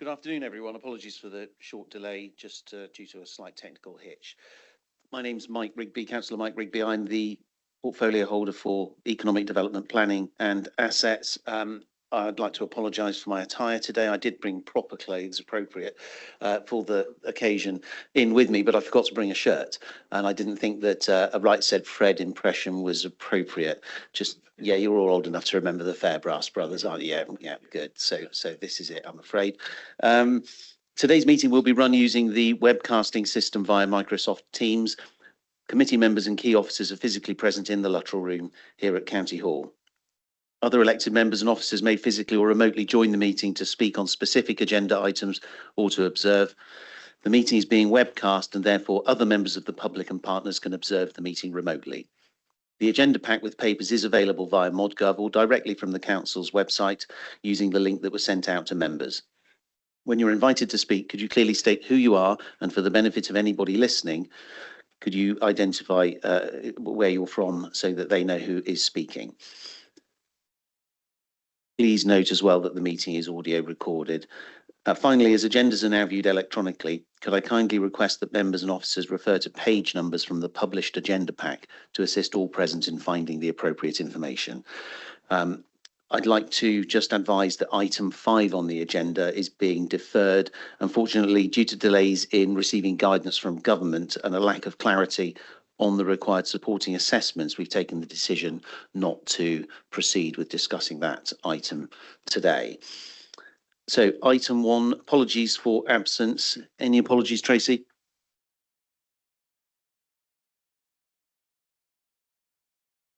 Good afternoon, everyone. Apologies for the short delay, just due to a slight technical hitch. My name's Mike Rigby, Councillor Mike Rigby. I'm the portfolio holder for economic development planning and assets. I'd like to apologise for my attire today. I did bring proper clothes appropriate for the occasion in with me, but I forgot to bring a shirt. And I didn't think that a Right Said Fred impression was appropriate. Just, yeah, you're all old enough to remember the Fairbrass brothers, aren't you? Yeah, good. So this is it, I'm afraid. Today's meeting will be run using the webcasting system via Microsoft Teams. Committee members and key officers are physically present in the Luttrell Room here at County Hall. Other elected members and officers may physically or remotely join the meeting to speak on specific agenda items or to observe. The meeting is being webcast and therefore other members of the public and partners can observe the meeting remotely. The agenda pack with papers is available via ModGov or directly from the Council's website using the link that was sent out to members. When you're invited to speak, could you clearly state who you are, and for the benefit of anybody listening, could you identify where you're from so that they know who is speaking? Please note as well that the meeting is audio recorded. Finally, as agendas are now viewed electronically, could I kindly request that members and officers refer to page numbers from the published agenda pack to assist all present in finding the appropriate information. I'd like to just advise that item 5 on the agenda is being deferred. Unfortunately, due to delays in receiving guidance from government and a lack of clarity on the required supporting assessments, we've taken the decision not to proceed with discussing that item today. So item 1, apologies for absence. Any apologies, Tracy?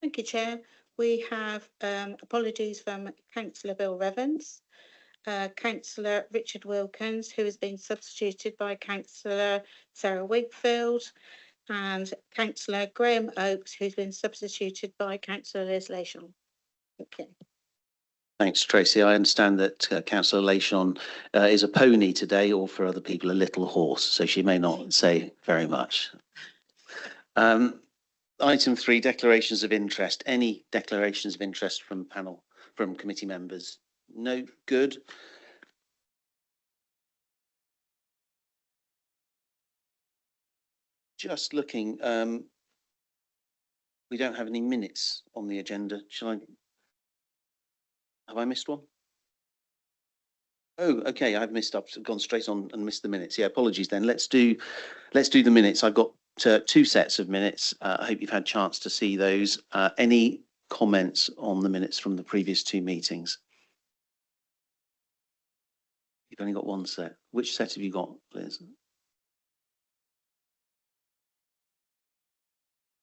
Thank you, Chair. We have apologies from Councillor Bill Revens, Councillor Richard Wilkins, who has been substituted by Councillor Sarah Wigfield, and Councillor Graham Oakes, who's been substituted by Councillor Liz Lashon. Thank you. Thanks, Tracy. I understand that Councillor Lashon is a pony today, or for other people, a little horse, so she may not say very much. Item 3, declarations of interest. Any declarations of interest from panel, from committee members? No, good. Just looking, we don't have any minutes on the agenda. Have I missed one? Oh, okay, I've gone straight on and missed the minutes. Yeah, apologies then. Let's do the minutes. I've got 2 sets of minutes. I hope you've had a chance to see those. Any comments on the minutes from the previous 2 meetings? You've only got 1 set. Which set have you got, Liz?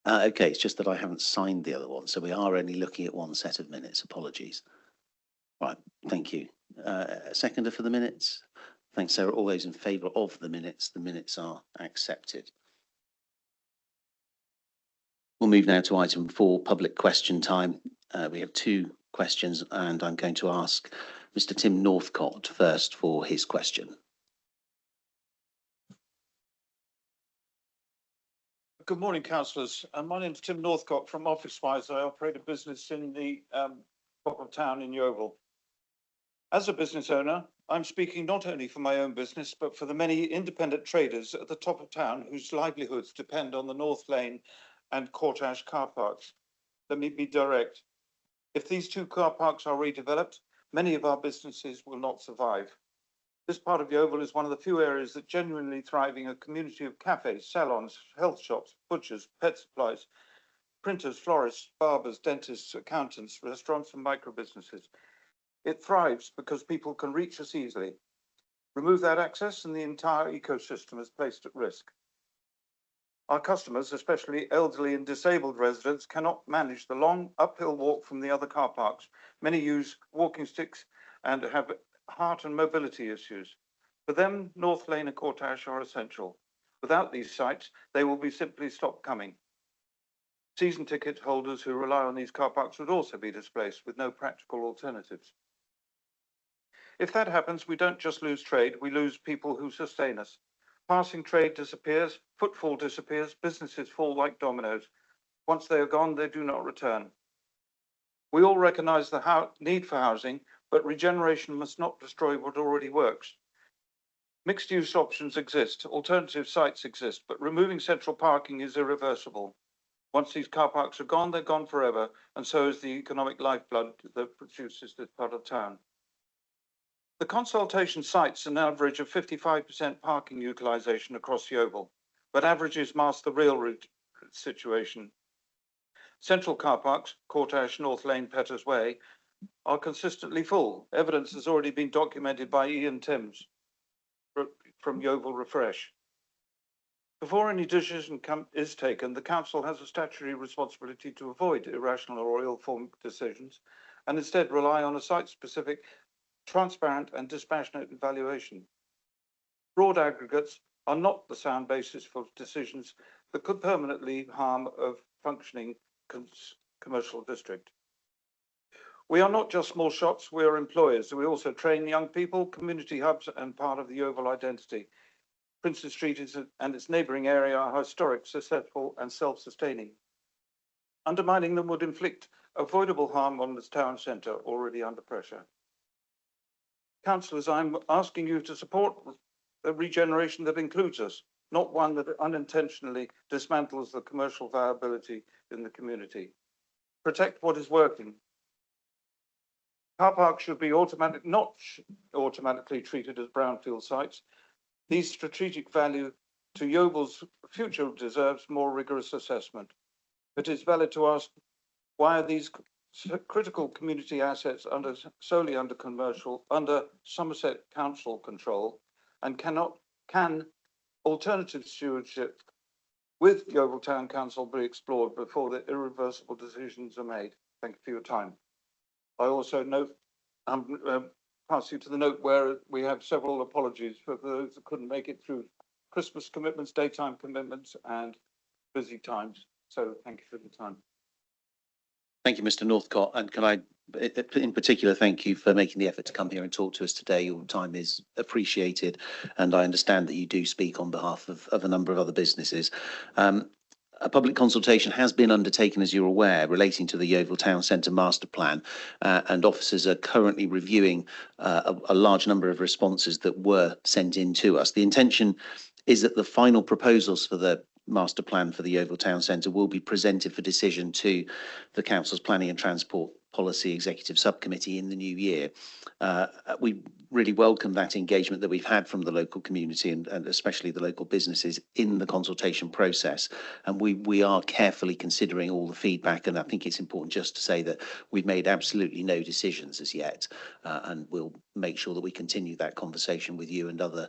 Okay, it's just that I haven't signed the other one, so we are only looking at 1 set of minutes. Apologies. Right, thank you. Seconder for the minutes? Thanks, Sarah. All those in favour of the minutes are accepted. We'll move now to item 4, public question time. We have 2 questions, and I'm going to ask Mr. Tim Northcott first for his question. Good morning, councillors. My name is Tim Northcott from Officewise. I operate a business in the top of town in Yeovil. As a business owner, I'm speaking not only for my own business, but for the many independent traders at the top of town whose livelihoods depend on the North Lane and Court Ash car parks. Let me be direct. If these 2 car parks are redeveloped, many of our businesses will not survive. This part of Yeovil is one of the few areas that genuinely thriving a community of cafes, salons, health shops, butchers, pet supplies, printers, florists, barbers, dentists, accountants, restaurants and micro businesses. It thrives because people can reach us easily. Remove that access and the entire ecosystem is placed at risk. Our customers, especially elderly and disabled residents, cannot manage the long uphill walk from the other car parks. Many use walking sticks and have heart and mobility issues. For them, North Lane and Court Ash are essential. Without these sites, they will be simply stopped coming. Season ticket holders who rely on these car parks would also be displaced with no practical alternatives. If that happens, we don't just lose trade, we lose people who sustain us. Passing trade disappears, footfall disappears, businesses fall like dominoes. Once they are gone, they do not return. We all recognise the need for housing, but regeneration must not destroy what already works. Mixed-use options exist, alternative sites exist, but removing central parking is irreversible. Once these car parks are gone, they're gone forever, and so is the economic lifeblood that produces this part of town. The consultation cites an average of 55% parking utilisation across the Oval, but averages mask the real situation. Central car parks, Courtash, North Lane, Petters Way, are consistently full. Evidence has already been documented by Ian Timms from Yeovil Refresh. Before any decision is taken, the council has a statutory responsibility to avoid irrational or ill-formed decisions and instead rely on a site-specific, transparent and dispassionate evaluation. Broad aggregates are not the sound basis for decisions that could permanently harm a functioning commercial district. We are not just small shops, we are employers. We also train young people, community hubs and part of the Yeovil identity. Princes Street and its neighbouring area are historic, successful and self-sustaining. Undermining them would inflict avoidable harm on this town centre already under pressure. Councillors, I'm asking you to support a regeneration that includes us, not one that unintentionally dismantles the commercial viability in the community. Protect what is working. Car parks should be not automatically treated as brownfield sites. These strategic value to Yeovil's future deserves more rigorous assessment. It is valid to ask, why are these critical community assets solely under Somerset Council control, and can alternative stewardship with Yeovil Town Council be explored before the irreversible decisions are made? Thank you for your time. I also note, pass you to the note where we have several apologies for those that couldn't make it through Christmas commitments, daytime commitments and busy times. So thank you for the time. Thank you, Mr. Northcott. And can I, in particular, thank you for making the effort to come here and talk to us today. Your time is appreciated. And I understand that you do speak on behalf of a number of other businesses. A public consultation has been undertaken, as you're aware, relating to the Yeovil Town Centre Master Plan, and officers are currently reviewing a large number of responses that were sent in to us. The intention is that the final proposals for the master plan for the Yeovil Town Centre will be presented for decision to the Council's Planning and Transport Policy Executive Subcommittee in the new year. We really welcome that engagement that we've had from the local community and especially the local businesses in the consultation process. And we are carefully considering all the feedback. And I think it's important just to say that we've made absolutely no decisions as yet. And we'll make sure that we continue that conversation with you and other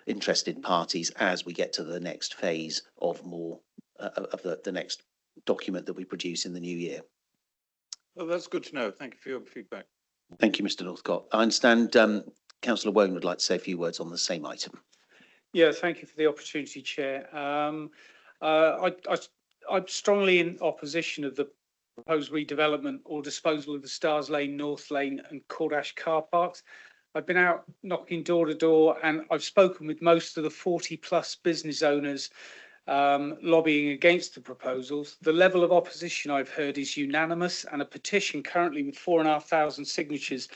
interested parties as we get to the next phase of the next document that we produce in the new year. Well, that's good to know. Thank you for your feedback. Thank you, Mr. Northcott. I understand Councillor Wone would like to say a few words on the same item. Yeah, thank you for the opportunity, Chair. I'm strongly in opposition of the proposed redevelopment or disposal of the Stars Lane, North Lane and Courtash car parks. I've been out knocking door to door and I've spoken with most of the 40+ business owners lobbying against the proposals. The level of opposition I've heard is unanimous, and a petition currently with 4,500 signatures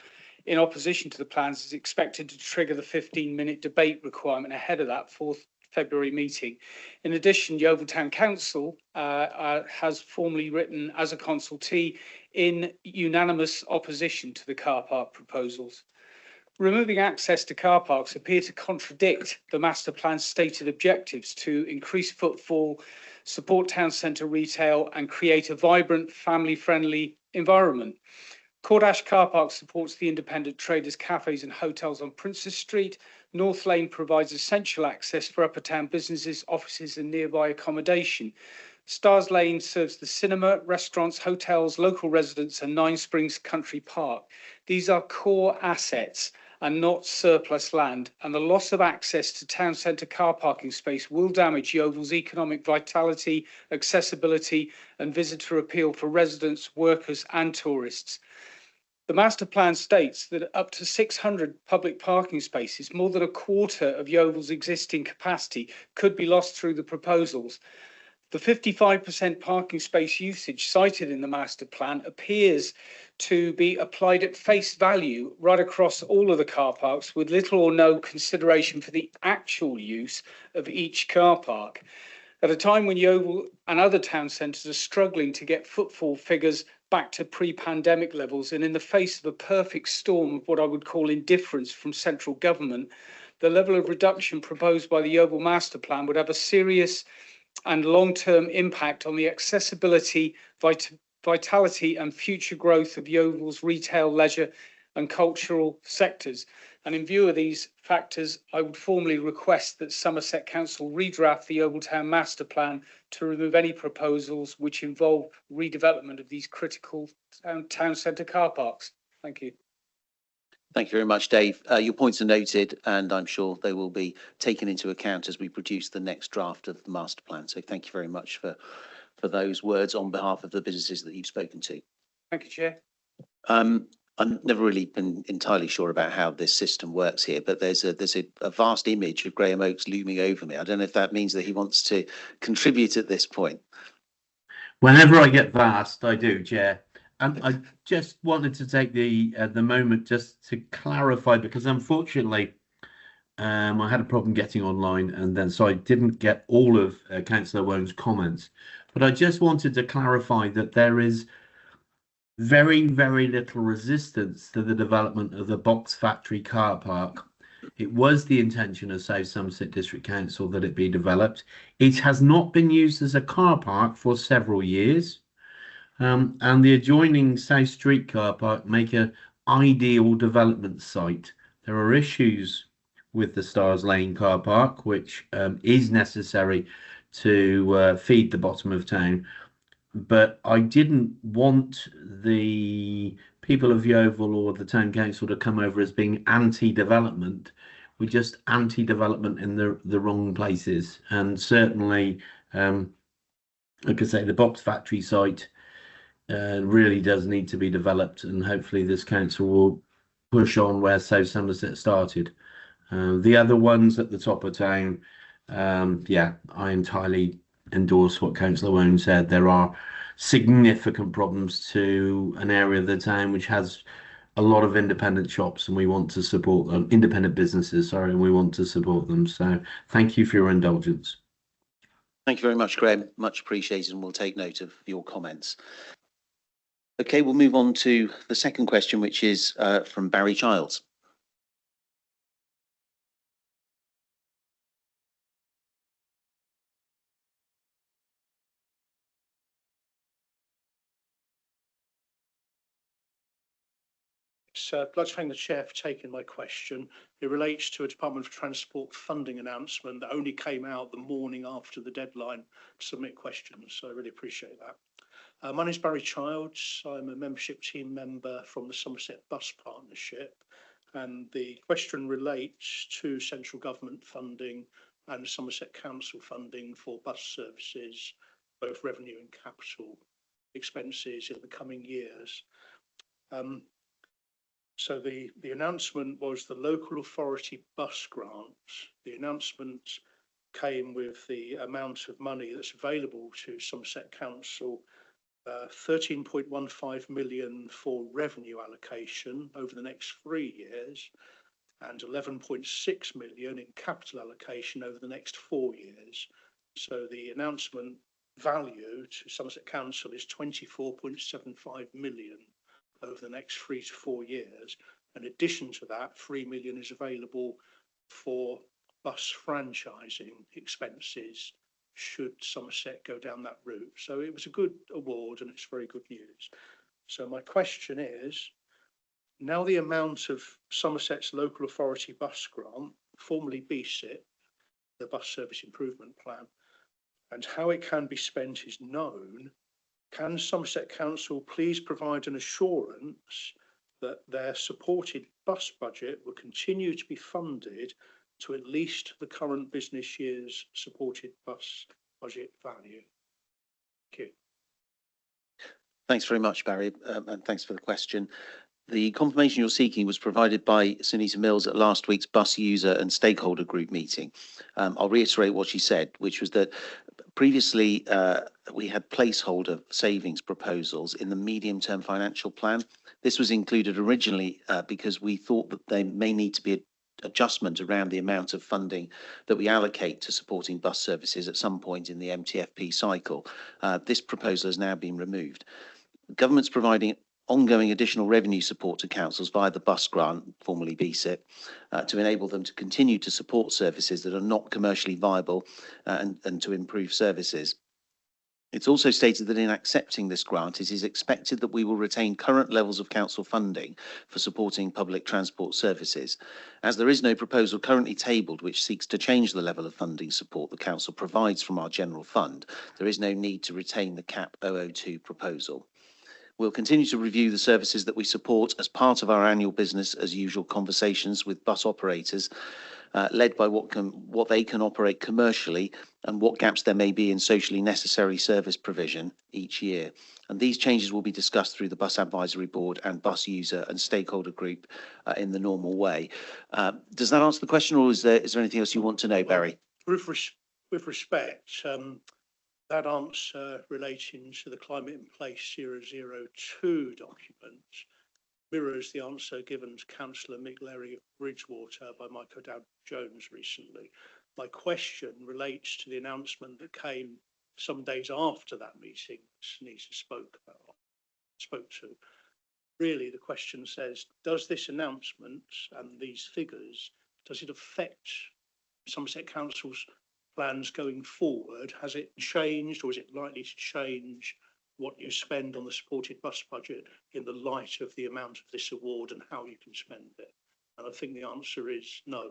in opposition to the plans is expected to trigger the 15-minute debate requirement ahead of that 4th February meeting. In addition, Yeovil Town Council has formally written as a consultee in unanimous opposition to the car park proposals. Removing access to car parks appear to contradict the master plan's stated objectives to increase footfall, support town centre retail and create a vibrant, family-friendly environment. Courtash car park supports the independent traders, cafes and hotels on Princes Street. North Lane provides essential access for upper town businesses, offices and nearby accommodation. Stars Lane serves the cinema, restaurants, hotels, local residents and Nine Springs Country Park. These are core assets and not surplus land, and the loss of access to town centre car parking space will damage Yeovil's economic vitality, accessibility and visitor appeal for residents, workers and tourists. The master plan states that up to 600 public parking spaces, more than a quarter of Yeovil's existing capacity, could be lost through the proposals. The 55% parking space usage cited in the master plan appears to be applied at face value right across all of the car parks, with little or no consideration for the actual use of each car park. At a time when Yeovil and other town centres are struggling to get footfall figures back to pre-pandemic levels, and in the face of a perfect storm of what I would call indifference from central government, the level of reduction proposed by the Yeovil Master Plan would have a serious and long-term impact on the accessibility, vitality and future growth of Yeovil's retail, leisure and cultural sectors. And in view of these factors, I would formally request that Somerset Council redraft the Yeovil Town Master Plan to remove any proposals which involve redevelopment of these critical town centre car parks. Thank you. Thank you very much, Dave. Your points are noted, and I'm sure they will be taken into account as we produce the next draft of the master plan. So thank you very much for those words on behalf of the businesses that you've spoken to. Thank you, Chair. I've never really been entirely sure about how this system works here, but there's a vast image of Graham Oakes looming over me. I don't know if that means that he wants to contribute at this point. Whenever I get vast, I do, Chair. I just wanted to take the moment just to clarify, because unfortunately I had a problem getting online, and then so I didn't get all of Councillor Wone's comments. But I just wanted to clarify that there is very, very little resistance to the development of the Box Factory car park. It was the intention of South Somerset District Council that it be developed. It has not been used as a car park for several years. And the adjoining South Street car park make an ideal development site. There are issues with the Stars Lane car park, which is necessary to feed the bottom of town. But I didn't want the people of Yeovil or the town council to come over as being anti-development. We're just anti-development in the wrong places. And certainly, like I say, the Box Factory site really does need to be developed, and hopefully this council will push on where South Somerset started. The other ones at the top of town, yeah, I entirely endorse what Councillor Wone said. There are significant problems to an area of the town which has a lot of independent shops, and we want to support them, independent businesses, sorry, and we want to support them. So thank you for your indulgence. Thank you very much, Graham. Much appreciated, and we'll take note of your comments. Okay, we'll move on to the second question, which is from Barry Childs. So I'd like to thank the Chair for taking my question. It relates to a Department of Transport funding announcement that only came out the morning after the deadline to submit questions. So I really appreciate that. My name is Barry Childs. I'm a membership team member from the Somerset Bus Partnership, and the question relates to central government funding and Somerset Council funding for bus services, both revenue and capital expenses in the coming years. So the announcement was the local authority bus grants. The announcement came with the amount of money that's available to Somerset Council, 13.15 million for revenue allocation over the next 3 years, and 11.6 million in capital allocation over the next 4 years. So the announcement value to Somerset Council is 24.75 million over the next 3 to 4 years. In addition to that, 3 million is available for bus franchising expenses should Somerset go down that route. So it was a good award, and it's very good news. So my question is, now the amount of Somerset's local authority bus grant, formerly BSIP, the Bus Service Improvement Plan, and how it can be spent is known, can Somerset Council please provide an assurance that their supported bus budget will continue to be funded to at least the current business year's supported bus budget value? Thank you. Thanks very much, Barry, and thanks for the question. The confirmation you're seeking was provided by Sunita Mills at last week's bus user and stakeholder group meeting. I'll reiterate what she said, which was that previously we had placeholder savings proposals in the medium-term financial plan. This was included originally because we thought that there may need to be an adjustment around the amount of funding that we allocate to supporting bus services at some point in the MTFP cycle. This proposal has now been removed. The government's providing ongoing additional revenue support to councils via the bus grant, formerly BSIP, to enable them to continue to support services that are not commercially viable and to improve services. It's also stated that in accepting this grant, it is expected that we will retain current levels of council funding for supporting public transport services. As there is no proposal currently tabled which seeks to change the level of funding support the council provides from our general fund, there is no need to retain the CAP 002 proposal. We'll continue to review the services that we support as part of our annual business as usual conversations with bus operators, led by what they can operate commercially and what gaps there may be in socially necessary service provision each year. And these changes will be discussed through the Bus Advisory Board and Bus User and Stakeholder Group in the normal way. Does that answer the question, or is there anything else you want to know, Barry? With respect, that answer relating to the Climate in Place 002 document mirrors the answer given to Councillor Mick Leary of Bridgewater by Michael Dowd-Jones recently. My question relates to the announcement that came some days after that meeting Sunita spoke to. Really, the question says, does this announcement and these figures, does it affect Somerset Council's plans going forward? Has it changed, or is it likely to change what you spend on the supported bus budget in the light of the amount of this award and how you can spend it? And I think the answer is no.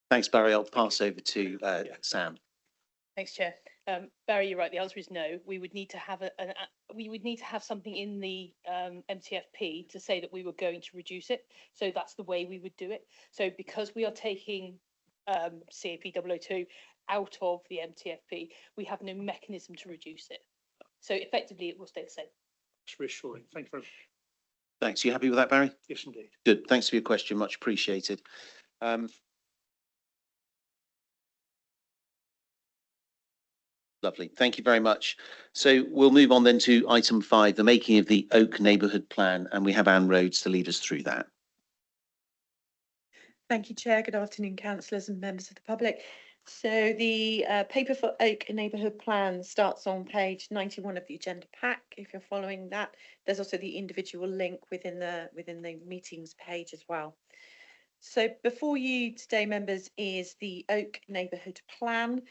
Thanks, Barry. I'll pass over to Sam. Thanks, Chair. Barry, you're right. The answer is no. We would need to have something in the MTFP to say that we were going to reduce it. So that's the way we would do it. So because we are taking CAP 002 out of the MTFP, we have no mechanism to reduce it. So effectively, it will stay the same. It's reassuring. Thank you very much. Thanks. You happy with that, Barry? Yes, indeed. Good. Thanks for your question. Much appreciated. Lovely. Thank you very much. So we'll move on then to item 5, the making of the Oak Neighbourhood Plan, and we have Anne Rhodes to lead us through that. Thank you, Chair. Good afternoon, councillors and members of the public. So the paper for Oak Neighbourhood Plan starts on page 91 of the agenda pack. If you're following that, there's also the individual link within the meetings page as well. So before you today, members, is the Oak Neighbourhood Plan.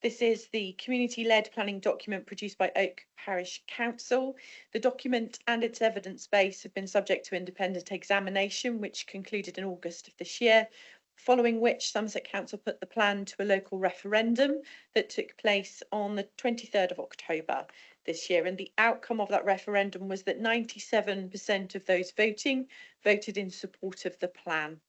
This is the community-led planning document produced by Oak Parish Council. The document and its evidence base have been subject to independent examination, which concluded in August of this year, following which Somerset Council put the plan to a local referendum that took place on the 23rd of October this year. And the outcome of that referendum was that 97% of those voting voted in support of the plan.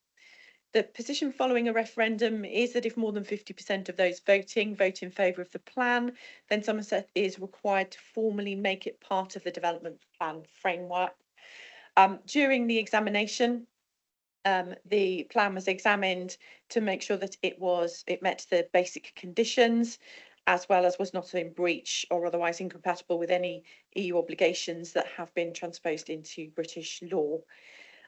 The position following a referendum is that if more than 50% of those voting vote in favour of the plan, then Somerset is required to formally make it part of the development plan framework. During the examination, the plan was examined to make sure that it met the basic conditions, as well as was not in breach or otherwise incompatible with any EU obligations that have been transposed into British law.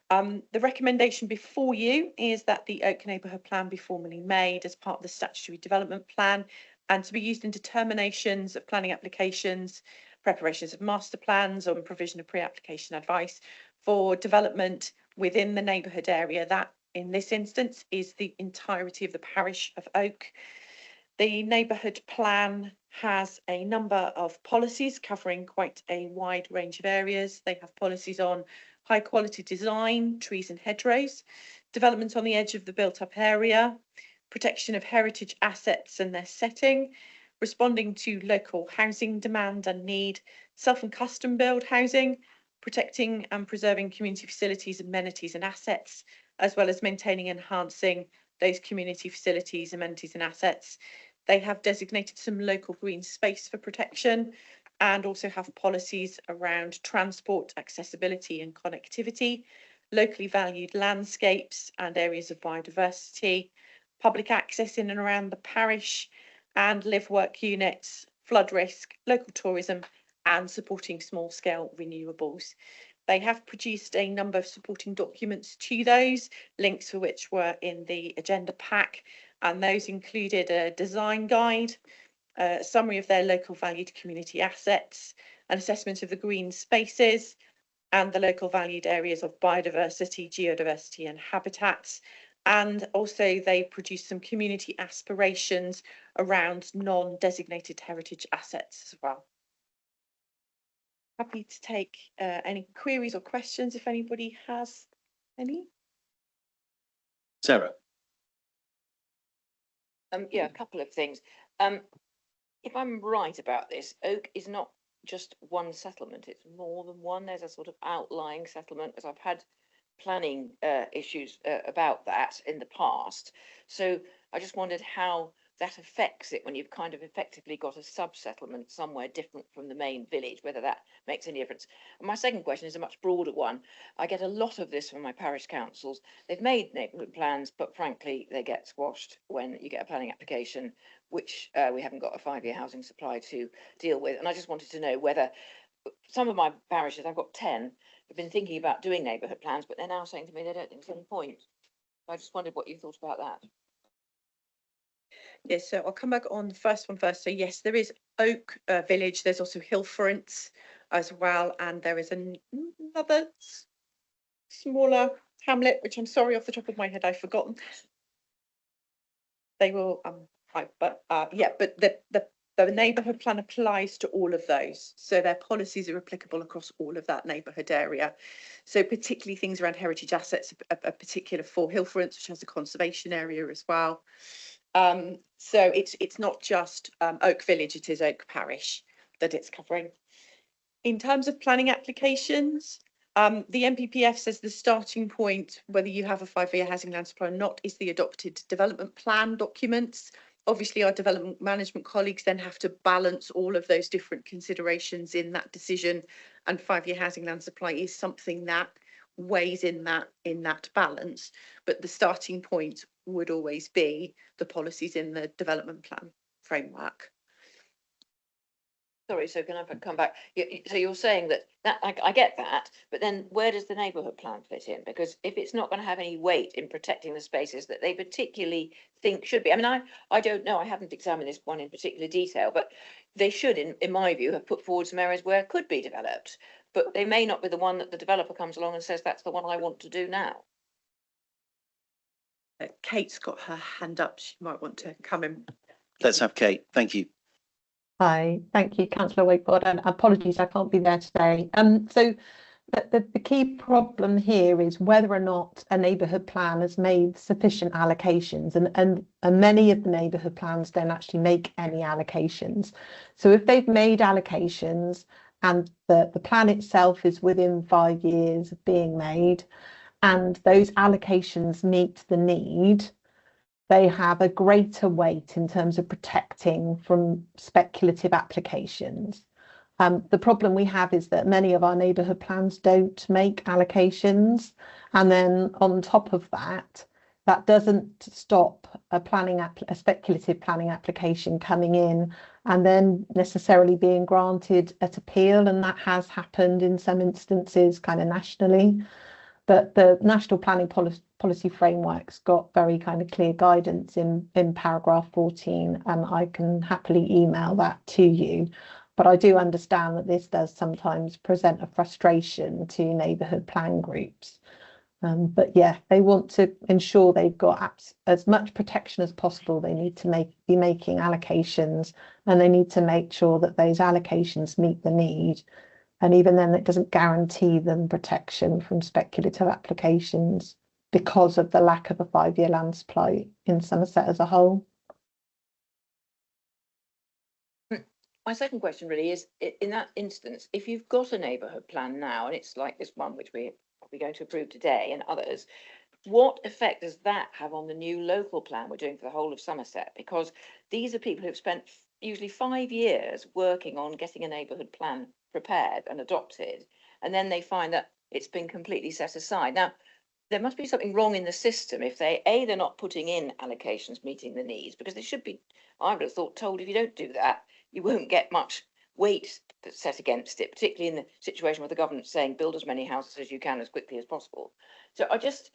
The recommendation before you is that the Oak Neighbourhood Plan be formally made as part of the statutory development plan and to be used in determinations of planning applications, preparations of master plans, or provision of pre-application advice for development within the neighbourhood area. That, in this instance, is the entirety of the parish of Oak. The neighbourhood plan has a number of policies covering quite a wide range of areas. They have policies on high quality design, trees and hedgerows, development on the edge of the built up area, protection of heritage assets and their setting, responding to local housing demand and need, self and custom build housing, protecting and preserving community facilities, amenities and assets, as well as maintaining and enhancing those community facilities, amenities and assets. They have designated some local green space for protection, and also have policies around transport, accessibility and connectivity, locally valued landscapes and areas of biodiversity, public access in and around the parish, and live work units, flood risk, local tourism, and supporting small scale renewables. They have produced a number of supporting documents to those, links for which were in the agenda pack, and those included a design guide, a summary of their local valued community assets, an assessment of the green spaces and the local valued areas of biodiversity, geodiversity and habitats. And also they produced some community aspirations around non-designated heritage assets as well. Happy to take any queries or questions if anybody has any. Sarah? Yeah, a couple of things. If I'm right about this, Oak is not just one settlement, it's more than one. There's a sort of outlying settlement, as I've had planning issues about that in the past. So I just wondered how that affects it when you've kind of effectively got a sub-settlement somewhere different from the main village, whether that makes any difference. And my second question is a much broader one. I get a lot of this from my parish councils. They've made neighbourhood plans, but frankly, they get squashed when you get a planning application, which we haven't got a 5-year housing supply to deal with. And I just wanted to know whether some of my parishes, I've got 10, have been thinking about doing neighbourhood plans, but they're now saying to me they don't think there's any point. I just wondered what you thought about that. Yes, so I'll come back on the first one first. So yes, there is Oak Village. There's also Hillfront as well, and there is another smaller hamlet, which I'm sorry off the top of my head I've forgotten. They will yeah, but the neighbourhood plan applies to all of those, so their policies are applicable across all of that neighbourhood area. So particularly things around heritage assets, a particular for Hillfront, which has a conservation area as well. So it's not just Oak Village, it is Oak Parish that it's covering. In terms of planning applications, the NPPF says the starting point, whether you have a 5-year housing land supply or not, is the adopted development plan documents. Obviously, our development management colleagues then have to balance all of those different considerations in that decision, and 5-year housing land supply is something that weighs in that balance. But the starting point would always be the policies in the development plan framework. Sorry, so can I come back? So you're saying that I get that, but then where does the neighbourhood plan fit in? Because if it's not going to have any weight in protecting the spaces that they particularly think should be, I mean, I don't know, I haven't examined this one in particular detail, but they should, in my view, have put forward some areas where it could be developed, but they may not be the one that the developer comes along and says that's the one I want to do now. Kate's got her hand up. She might want to come in. Let's have Kate. Thank you. Hi, thank you, Councillor Wakeford, and apologies I can't be there today. So the key problem here is whether or not a neighbourhood plan has made sufficient allocations, and many of the neighbourhood plans don't actually make any allocations. So if they've made allocations and the plan itself is within 5 years of being made, and those allocations meet the need, they have a greater weight in terms of protecting from speculative applications. The problem we have is that many of our neighbourhood plans don't make allocations, and then on top of that, that doesn't stop a speculative planning application coming in and then necessarily being granted at appeal, and that has happened in some instances kind of nationally. But the National Planning Policy Framework's got very kind of clear guidance in paragraph 14, and I can happily email that to you. But I do understand that this does sometimes present a frustration to neighbourhood plan groups. But yeah, they want to ensure they've got as much protection as possible. They need to be making allocations, and they need to make sure that those allocations meet the need. And even then, it doesn't guarantee them protection from speculative applications because of the lack of a 5-year land supply in Somerset as a whole. My second question really is, in that instance, if you've got a neighbourhood plan now, and it's like this one, which we're probably going to approve today, and others, what effect does that have on the new local plan we're doing for the whole of Somerset? Because these are people who've spent usually 5 years working on getting a neighbourhood plan prepared and adopted, and then they find that it's been completely set aside. Now, there must be something wrong in the system if they're not putting in allocations meeting the needs, because they should be, I would have thought, told if you don't do that, you won't get much weight that's set against it, particularly in the situation where the government's saying build as many houses as you can as quickly as possible. So I just,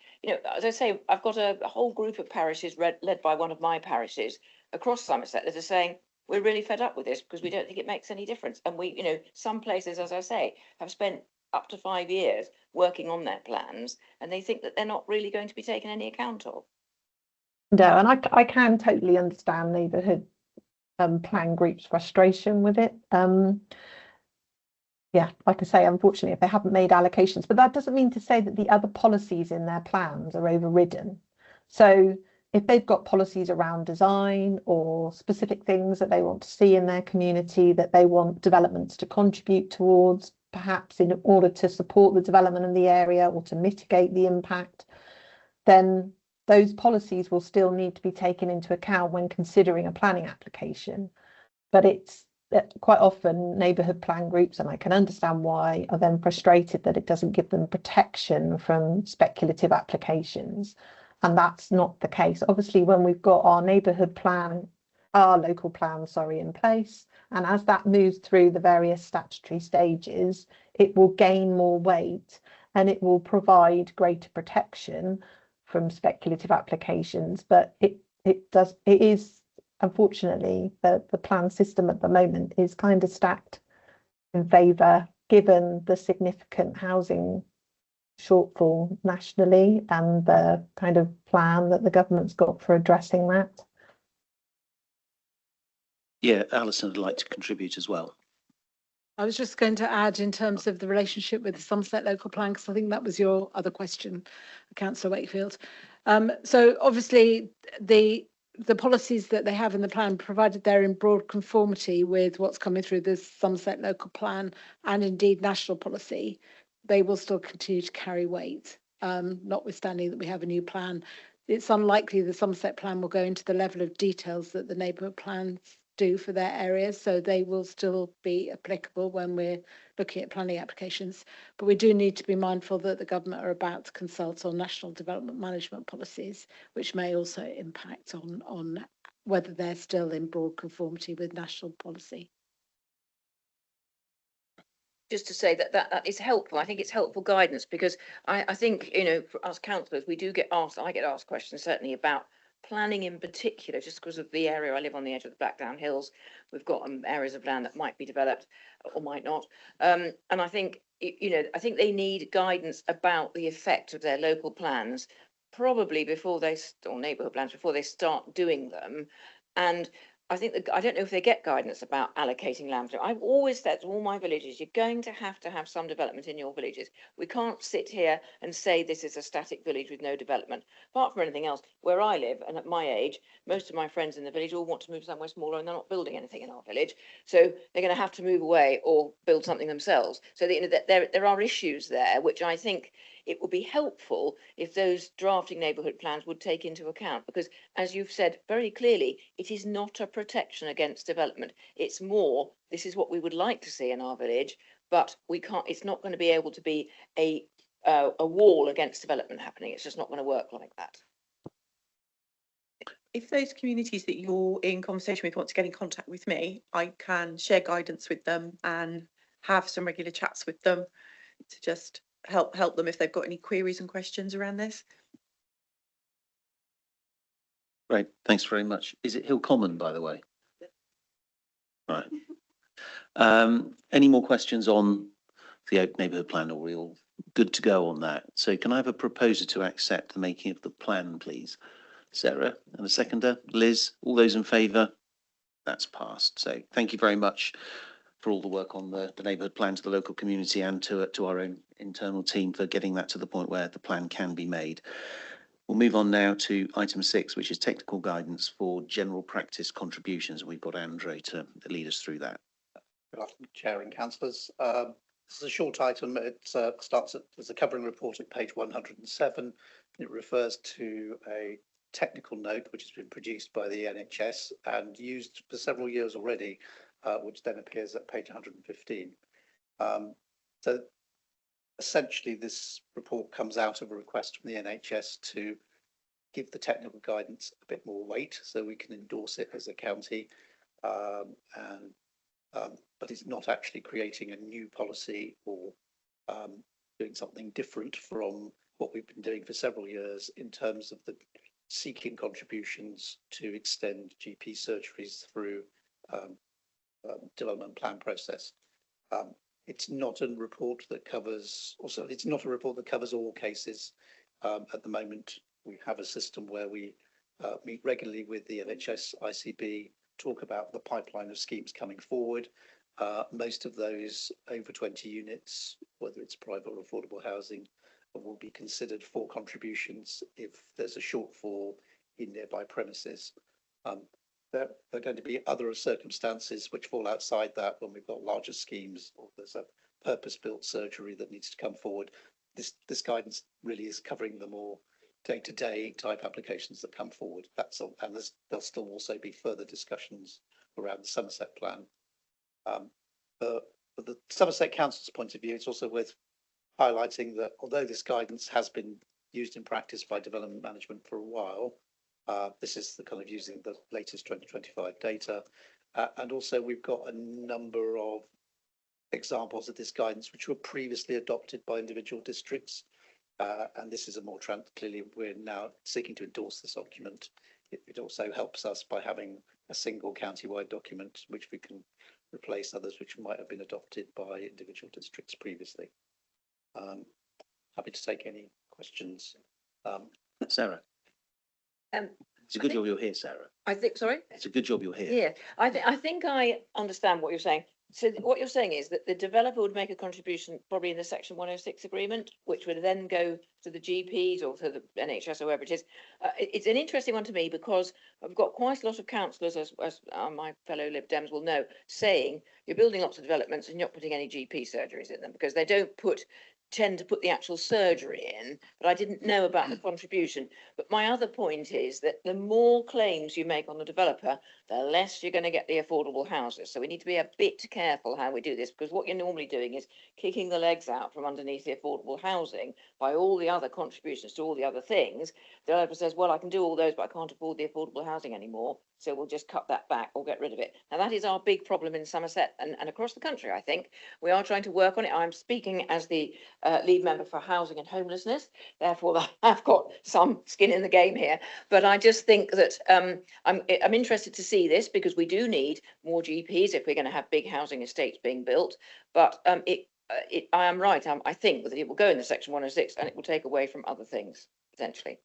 as I say, I've got a whole group of parishes led by one of my parishes across Somerset that are saying, we're really fed up with this because we don't think it makes any difference. And we, some places, as I say, have spent up to 5 years working on their plans, and they think that they're not really going to be taken any account of. No, and I can totally understand neighbourhood plan groups' frustration with it. Yeah, like I say, unfortunately, if they haven't made allocations, but that doesn't mean to say that the other policies in their plans are overridden. So if they've got policies around design or specific things that they want to see in their community, that they want developments to contribute towards, perhaps in order to support the development of the area or to mitigate the impact, then those policies will still need to be taken into account when considering a planning application. But it's quite often neighbourhood plan groups, and I can understand why, are then frustrated that it doesn't give them protection from speculative applications. And that's not the case. Obviously, when we've got our neighbourhood plan, our local plan, in place, and as that moves through the various statutory stages, it will gain more weight and it will provide greater protection from speculative applications. But it is unfortunately the plan system at the moment is kind of stacked in favour, given the significant housing shortfall nationally and the kind of plan that the government's got for addressing that. Yeah, Alison would like to contribute as well. I was just going to add in terms of the relationship with the Somerset local plan, because I think that was your other question, Councillor Wakefield. So obviously the policies that they have in the plan, provided they're in broad conformity with what's coming through the Somerset local plan and indeed national policy, they will still continue to carry weight, notwithstanding that we have a new plan. It's unlikely the Somerset plan will go into the level of details that the neighbourhood plans do for their areas, so they will still be applicable when we're looking at planning applications. But we do need to be mindful that the government are about to consult on national development management policies, which may also impact on whether they're still in broad conformity with national policy. Just to say that is helpful. I think it's helpful guidance, because I think, for us councillors, we do get asked, I get asked questions certainly about planning in particular, just because of the area I live on, the edge of the Blackdown Hills. We've got areas of land that might be developed or might not. And I think, I think they need guidance about the effect of their local plans, probably before they, or neighbourhood plans, before they start doing them. And I think that, I don't know if they get guidance about allocating land. I've always said to all my villages, you're going to have some development in your villages. We can't sit here and say this is a static village with no development. Apart from anything else, where I live and at my age, most of my friends in the village all want to move somewhere smaller, and they're not building anything in our village. So they're going to have to move away or build something themselves. So there are issues there, which I think it would be helpful if those drafting neighbourhood plans would take into account, because as you've said very clearly, it is not a protection against development. It's more, this is what we would like to see in our village, but we can't, it's not going to be able to be a wall against development happening. It's just not going to work like that. If those communities that you're in conversation with want to get in contact with me, I can share guidance with them and have some regular chats with them to just help them if they've got any queries and questions around this. Great, thanks very much. Is it Hill Common, by the way? Right. Any more questions on the Oak Neighbourhood Plan, or are we all good to go on that? So can I have a proposer to accept the making of the plan, please? Sarah, and a seconder. Liz, all those in favour? That's passed. So thank you very much for all the work on the neighbourhood plan, to the local community and to our own internal team for getting that to the point where the plan can be made. We'll move on now to item 6, which is technical guidance for general practice contributions. We've got Andre to lead us through that. Good afternoon, Chair and councillors. This is a short item. It starts as a covering report at page 107. It refers to a technical note which has been produced by the NHS and used for several years already, which then appears at page 115. So essentially, this report comes out of a request from the NHS to give the technical guidance a bit more weight so we can endorse it as a county, but it's not actually creating a new policy or doing something different from what we've been doing for several years in terms of the seeking contributions to extend GP surgeries through development plan process. It's not a report that covers, also it's not a report that covers all cases. At the moment, we have a system where we meet regularly with the NHS ICB, talk about the pipeline of schemes coming forward. Most of those over 20 units, whether it's private or affordable housing, will be considered for contributions if there's a shortfall in nearby premises. There are going to be other circumstances which fall outside that when we've got larger schemes or there's a purpose-built surgery that needs to come forward. This guidance really is covering the more day-to-day type applications that come forward. That's all, and there'll still also be further discussions around the Somerset plan. But the Somerset Council's point of view, it's also worth highlighting that although this guidance has been used in practice by development management for a while, this is the kind of using the latest 2025 data. And also we've got a number of examples of this guidance which were previously adopted by individual districts. And this is a more clearly, we're now seeking to endorse this document. It also helps us by having a single county-wide document which we can replace others which might have been adopted by individual districts previously. Happy to take any questions. Sarah. It's a good job you're here, Sarah. I think, sorry? It's a good job you're here. Yeah, I think I understand what you're saying. So what you're saying is that the developer would make a contribution probably in the Section 106 agreement, which would then go to the GPs or to the NHS or whoever it is. It's an interesting one to me because I've got quite a lot of councillors, as my fellow Lib Dems will know, saying you're building lots of developments and you're not putting any GP surgeries in them because they don't tend to put the actual surgery in, but I didn't know about the contribution. But my other point is that the more claims you make on the developer, the less you're going to get the affordable houses. So we need to be a bit careful how we do this, because what you're normally doing is kicking the legs out from underneath the affordable housing by all the other contributions to all the other things. The developer says, well, I can do all those, but I can't afford the affordable housing anymore. So we'll just cut that back or get rid of it. Now, that is our big problem in Somerset and across the country, I think. We are trying to work on it. I'm speaking as the lead member for housing and homelessness. Therefore, I've got some skin in the game here. But I just think that I'm interested to see this because we do need more GPs if we're going to have big housing estates being built. But I am right. I think that it will go in the Section 106 and it will take away from other things, potentially.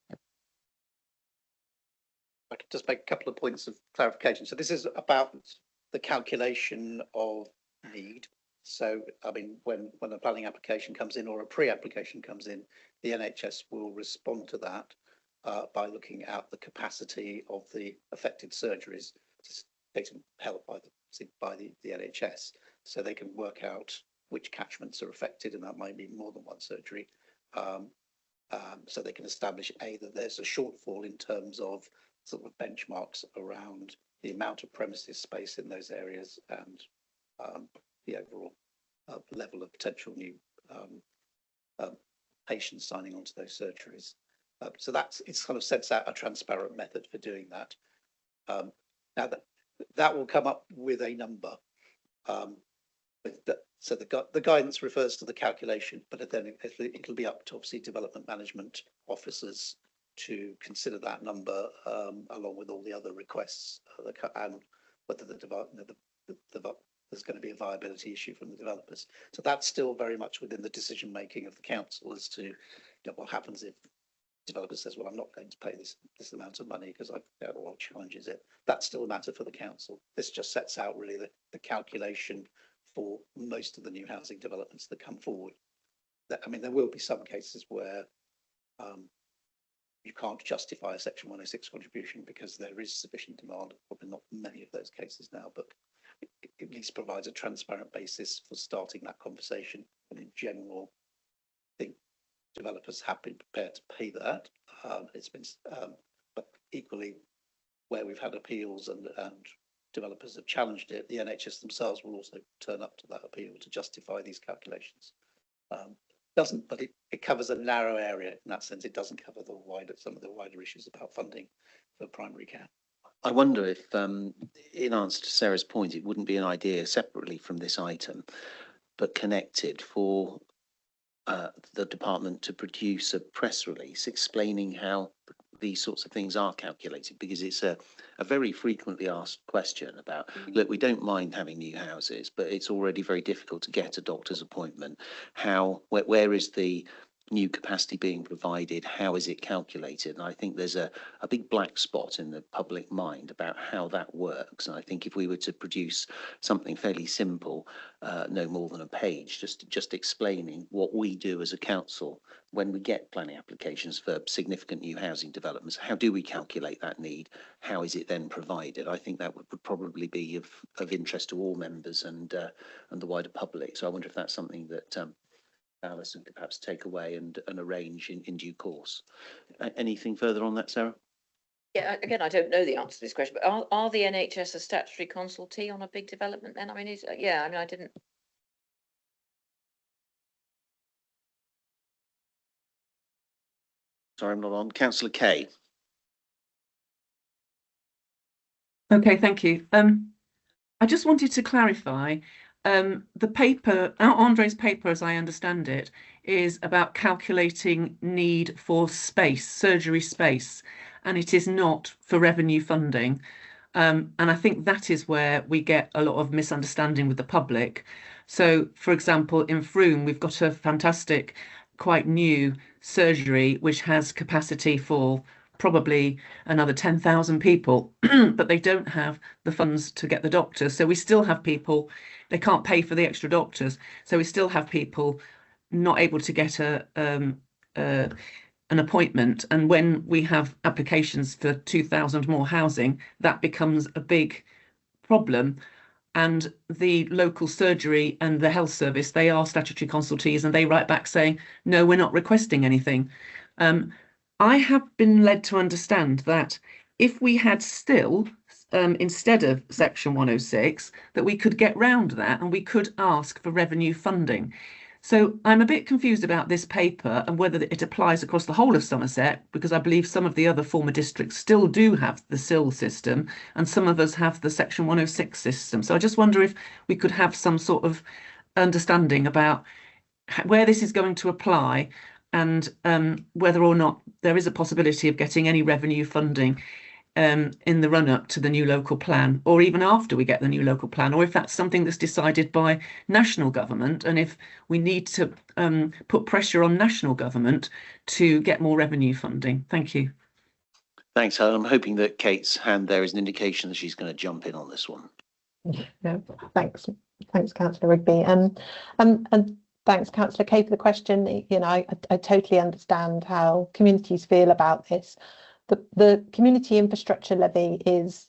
I could just make a couple of points of clarification. So this is about the calculation of need. So, I mean, when a planning application comes in or a pre-application comes in, the NHS will respond to that by looking at the capacity of the affected surgeries, taken help by the NHS, so they can work out which catchments are affected, and that might be more than one surgery. So they can establish that there's a shortfall in terms of sort of benchmarks around the amount of premises space in those areas and the overall level of potential new patients signing onto those surgeries. So it kind of sets out a transparent method for doing that. Now that will come up with a number. So the guidance refers to the calculation, but then it'll be up to obviously development management officers to consider that number along with all the other requests and whether there's going to be a viability issue from the developers. So that's still very much within the decision making of the council as to what happens if the developer says, well, I'm not going to pay this amount of money because or challenges it. That's still a matter for the council. This just sets out really the calculation for most of the new housing developments that come forward. I mean, there will be some cases where you can't justify a Section 106 contribution because there is sufficient demand. Probably not many of those cases now, but it at least provides a transparent basis for starting that conversation. And in general, I think developers have been prepared to pay that. It's been, but equally, where we've had appeals and developers have challenged it, the NHS themselves will also turn up to that appeal to justify these calculations. But it covers a narrow area in that sense. It doesn't cover some of the wider issues about funding for primary care. I wonder if, in answer to Sarah's point, it wouldn't be an idea separately from this item, but connected for the department to produce a press release explaining how these sorts of things are calculated, because it's a very frequently asked question about, look, we don't mind having new houses, but it's already very difficult to get a doctor's appointment. Where is the new capacity being provided? How is it calculated? And I think there's a big black spot in the public mind about how that works. And I think if we were to produce something fairly simple, no more than a page, just explaining what we do as a council when we get planning applications for significant new housing developments, how do we calculate that need? How is it then provided? I think that would probably be of interest to all members and the wider public. So I wonder if that's something that Alison could perhaps take away and arrange in due course. Anything further on that, Sarah? Yeah, again, I don't know the answer to this question, but are the NHS a statutory consultee on a big development then? I mean, I didn't. Sorry, I'm not on. Councillor Kay. Okay, thank you. I just wanted to clarify, the paper, Andre's paper, as I understand it, is about calculating need for space, surgery space, and it is not for revenue funding. And I think that is where we get a lot of misunderstanding with the public. So, for example, in Frome, we've got a fantastic, quite new surgery which has capacity for probably another 10,000 people, but they don't have the funds to get the doctors. So we still have people, they can't pay for the extra doctors. So we still have people not able to get an appointment. And when we have applications for 2,000 more housing, that becomes a big problem. And the local surgery and the health service, they are statutory consultees, and they write back saying, no, we're not requesting anything. I have been led to understand that if we had still, instead of Section 106, that we could get round that and we could ask for revenue funding. So I'm a bit confused about this paper and whether it applies across the whole of Somerset, because I believe some of the other former districts still do have the SIL system and some of us have the Section 106 system. So I just wonder if we could have some sort of understanding about where this is going to apply and whether or not there is a possibility of getting any revenue funding in the run-up to the new local plan, or even after we get the new local plan, or if that's something that's decided by national government, and if we need to put pressure on national government to get more revenue funding. Thank you. Thanks, Helen. I'm hoping that Kate's hand there is an indication that she's going to jump in on this one. Yeah, thanks, Councillor Rigby. And thanks, Councillor Kay, for the question. You know, I totally understand how communities feel about this. The community infrastructure levy is,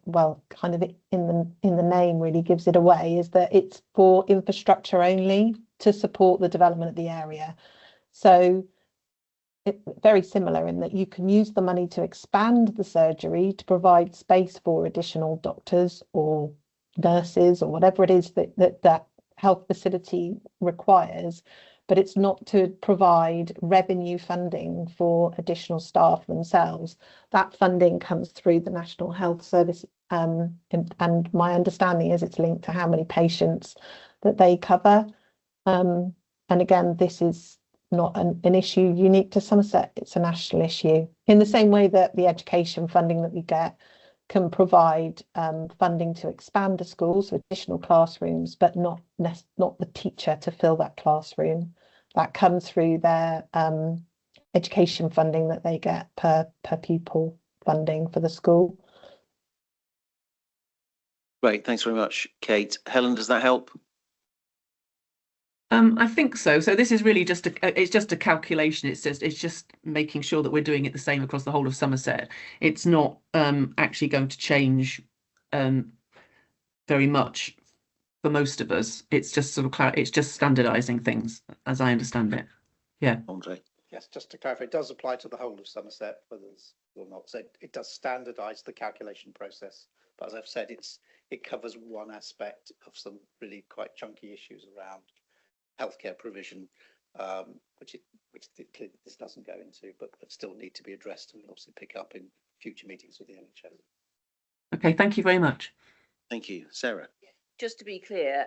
well, kind of in the name really gives it away, is that it's for infrastructure only to support the development of the area. So it's very similar in that you can use the money to expand the surgery to provide space for additional doctors or nurses or whatever it is that health facility requires, but it's not to provide revenue funding for additional staff themselves. That funding comes through the National Health Service, and my understanding is it's linked to how many patients that they cover. And again, this is not an issue unique to Somerset, it's a national issue. In the same way that the education funding that we get can provide funding to expand the schools, so additional classrooms, but not the teacher to fill that classroom. That comes through their education funding that they get per pupil funding for the school. Great, thanks very much, Kate. Helen, does that help? I think so. So this is really just it's just a calculation. It's just making sure that we're doing it the same across the whole of Somerset. It's not actually going to change very much for most of us. It's just sort of it's just standardising things, as I understand it. Yeah. Andre. Yes, just to clarify, it does apply to the whole of Somerset, whether it's or not. So it does standardise the calculation process. But as I've said, it covers one aspect of some really quite chunky issues around healthcare provision, which clearly this doesn't go into, but still need to be addressed and will also pick up in future meetings with the NHS. Okay, thank you very much. Thank you. Sarah? Just to be clear,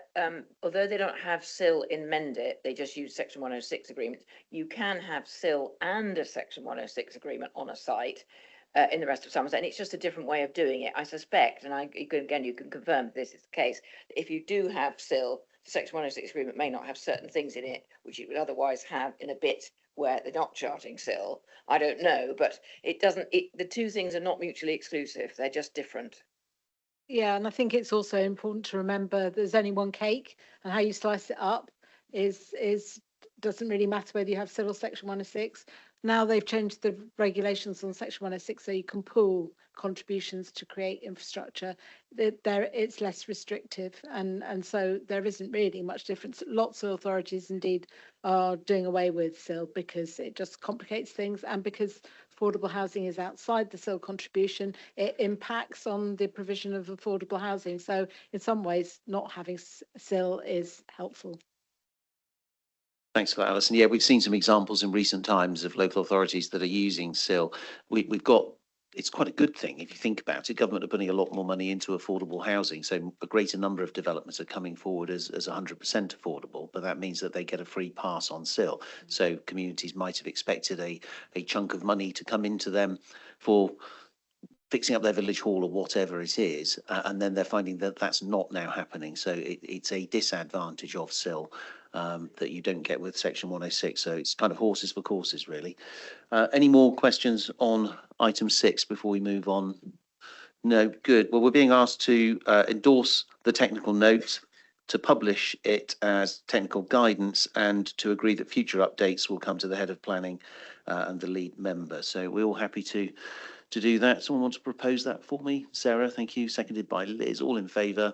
although they don't have SIL in Mendit, they just use Section 106 agreements. You can have SIL and a Section 106 agreement on a site in the rest of Somerset, and it's just a different way of doing it. I suspect, and you can confirm if this is the case, if you do have SIL, the Section 106 agreement may not have certain things in it which you would otherwise have in a bit where they're not charting SIL. I don't know, but it doesn't. The two things are not mutually exclusive. They're just different. Yeah, and I think it's also important to remember there's only one cake, and how you slice it up is doesn't really matter whether you have civil Section 106. Now they've changed the regulations on Section 106 so you can pool contributions to create infrastructure. It's less restrictive, and so there isn't really much difference. Lots of authorities indeed are doing away with SIL because it just complicates things, and because affordable housing is outside the SIL contribution, it impacts on the provision of affordable housing. So in some ways, not having SIL is helpful. Thanks for that, Alison. Yeah, we've seen some examples in recent times of local authorities that are using SIL. We've got, it's quite a good thing if you think about it. Government are putting a lot more money into affordable housing, so a greater number of developments are coming forward as 100% affordable, but that means that they get a free pass on SIL. So communities might have expected a chunk of money to come into them for fixing up their village hall or whatever it is, and then they're finding that that's not now happening. So it's a disadvantage of SIL that you don't get with Section 106. So it's kind of horses for courses, really. Any more questions on item 6 before we move on? No, good. Well, we're being asked to endorse the technical note, to publish it as technical guidance, and to agree that future updates will come to the head of planning and the lead member. So we're all happy to do that. Someone want to propose that for me? Sarah, thank you. Seconded by Liz. All in favour?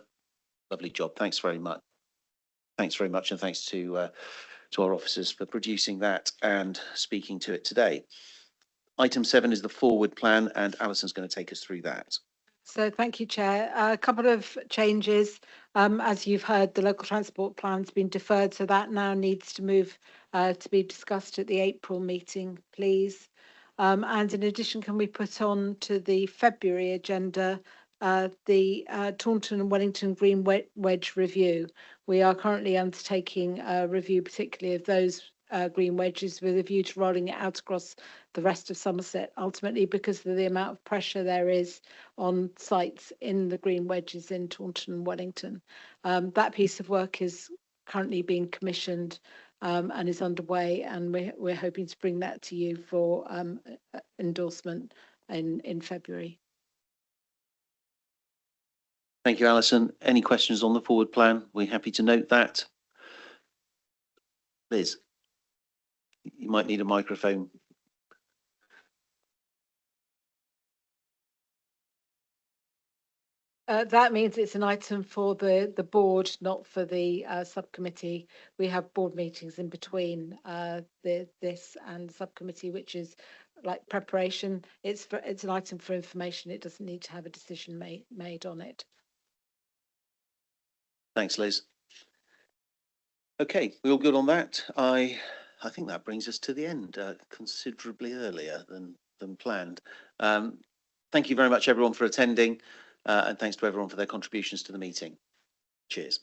Lovely job. Thanks very much. Thanks very much, and thanks to our officers for producing that and speaking to it today. Item 7 is the forward plan, and Alison's going to take us through that. So thank you, Chair. A couple of changes. As you've heard, the local transport plan's been deferred, so that now needs to move to be discussed at the April meeting, please. And in addition, can we put on to the February agenda the Taunton and Wellington Green Wedge review? We are currently undertaking a review, particularly of those green wedges, with a view to rolling it out across the rest of Somerset, ultimately because of the amount of pressure there is on sites in the green wedges in Taunton and Wellington. That piece of work is currently being commissioned and is underway, and we're hoping to bring that to you for endorsement in February. Thank you, Alison. Any questions on the forward plan? We're happy to note that. Liz, you might need a microphone. That means it's an item for the board, not for the subcommittee. We have board meetings in between this and the subcommittee, which is like preparation. It's an item for information. It doesn't need to have a decision made on it. Thanks, Liz. Okay, we all good on that? I think that brings us to the end considerably earlier than planned. Thank you very much, everyone, for attending. And thanks to everyone for their contributions to the meeting. Cheers.